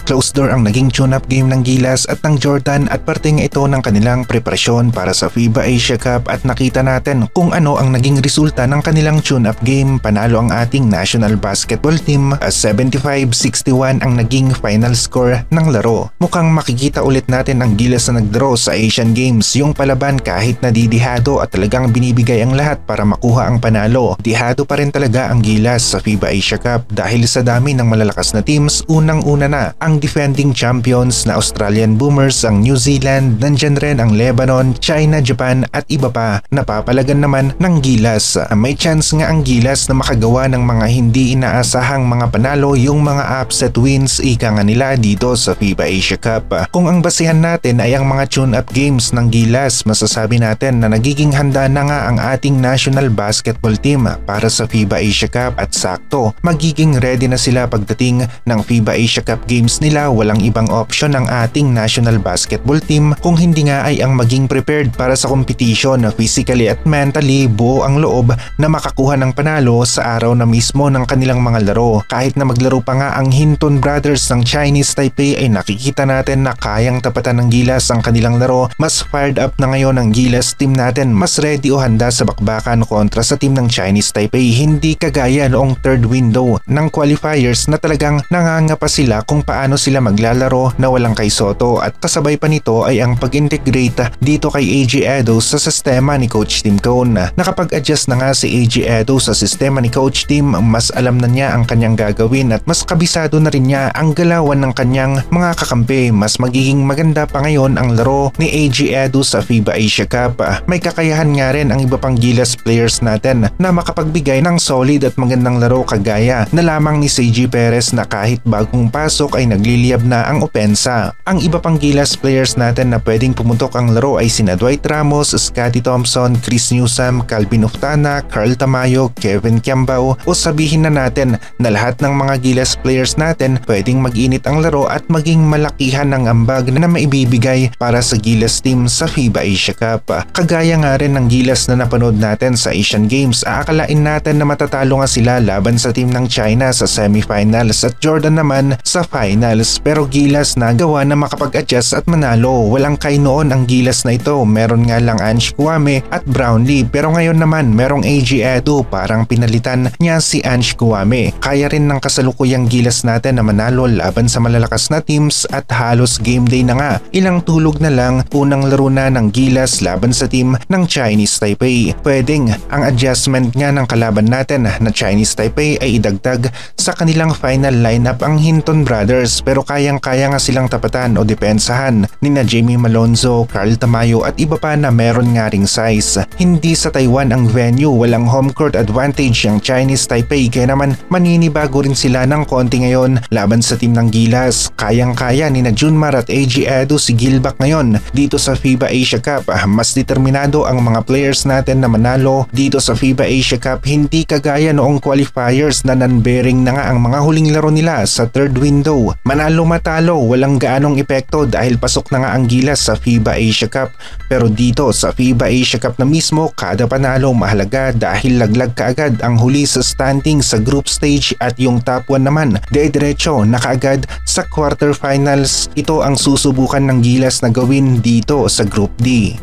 Closed door ang naging tune-up game ng Gilas at ng Jordan at parte nga ito ng kanilang preparasyon para sa FIBA Asia Cup at nakita natin kung ano ang naging resulta ng kanilang tune-up game. Panalo ang ating national basketball team as 75-61 ang naging final score ng laro. Mukhang makikita ulit natin ang Gilas na nagdraw sa Asian Games, yung palaban kahit nadidihado at talagang binibigay ang lahat para makuha ang panalo. Dihado pa rin talaga ang Gilas sa FIBA Asia Cup dahil sa dami ng malalakas na teams. Unang-una na ang defending champions na Australian Boomers, ang New Zealand, nandyan rin ang Lebanon, China, Japan at iba pa. Napapalagan naman ng Gilas. May chance nga ang Gilas na makagawa ng mga hindi inaasahang mga panalo, yung mga upset wins ika nga nila dito sa FIBA Asia Cup. Kung ang basihan natin ay ang mga tune-up games ng Gilas, masasabi natin na nagiging handa na nga ang ating national basketball team para sa FIBA Asia Cup at sakto magiging ready na sila pagdating ng FIBA Asia Cup Games nila. Walang ibang option ang ating national basketball team kung hindi nga ay ang maging prepared para sa competition physically at mentally. Buo ang loob na makakuha ng panalo sa araw na mismo ng kanilang mga laro. Kahit na maglaro pa nga ang Hinton Brothers ng Chinese Taipei ay nakikita natin na kayang tapatan ng Gilas ang kanilang laro. Mas fired up na ngayon ang Gilas team natin, mas ready o handa sa bakbakan kontra sa team ng Chinese Taipei. Hindi kagaya noong third window ng qualifiers na talagang nangangapa sila kung paano sila maglalaro na walang kay Soto, at kasabay pa nito ay ang pag-integrate dito kay AJ Edo sa sistema ni Coach Tim Cone. Nakapag-adjust na nga si AJ Edo sa sistema ni Coach Tim, mas alam na niya ang kanyang gagawin at mas kabisado na rin niya ang galawan ng kanyang mga kakampi. Mas magiging maganda pa ngayon ang laro ni AJ Edo sa FIBA Asia Cup. May kakayahan nga rin ang iba pang Gilas players natin na makapagbigay ng solid at magandang laro kagaya na lamang ni CJ Perez na kahit bagong pasok ay nagliliyab na ang opensa. Ang iba pang Gilas players natin na pwedeng pumutok ang laro ay sina Dwight Ramos, Scottie Thompson, Chris Newsome, Calvin Oftana, Carl Tamayo, Kevin Kiambao, o sabihin na natin na lahat ng mga Gilas players natin pwedeng mag-init ang laro at maging malakihan ng ambag na maibibigay para sa Gilas team sa FIBA Asia Cup. Kagaya nga rin ng Gilas na napanood natin sa Asian Games, aakalain natin na matatalo nga sila laban sa team ng China sa semifinals at Jordan naman sa finals, pero Gilas na gawa na makapag-adjust at manalo. Walang kay noon ang Gilas na ito, meron nga lang Ange Kouame at Brownlee, pero ngayon naman merong AJ Edo, parang pinalitan niya si Ange Kouame. Kaya rin ng kasalukuyang Gilas natin na manalo laban sa malalakas na teams at halos game day na nga. Ilang tulog na lang, unang laro na ng Gilas laban sa team ng Chinese Taipei. Pwedeng ang adjustment nga ng kalaban natin na Chinese Taipei ay idagdag sa kanilang final lineup ang Hinton Brothers, pero kayang-kaya nga silang tapatan o depensahan ni na Jamie Malonzo, Carl Tamayo at iba pa na meron nga ring size. Hindi sa Taiwan ang venue, walang home court advantage ang Chinese Taipei, kaya naman maninibago rin sila ng konti ngayon laban sa team ng Gilas. Kayang-kaya ni na Junmar at AJ Edo si Gilbert ngayon dito sa FIBA Asia Cup. Mas determinado ang mga players natin na manalo dito sa FIBA Asia Cup, hindi kagaya noong qualifiers na non-bearing na nga ang mga huling laro nila sa third window. Manalo matalo, walang gaanong epekto dahil pasok na nga ang Gilas sa FIBA Asia Cup. Pero dito sa FIBA Asia Cup na mismo, kada panalo mahalaga dahil laglag kaagad ang huli sa standing sa group stage at yung top 1 naman dire-diretso na kaagad sa quarterfinals. Ito ang susubukan ng Gilas na gawin dito sa Group D.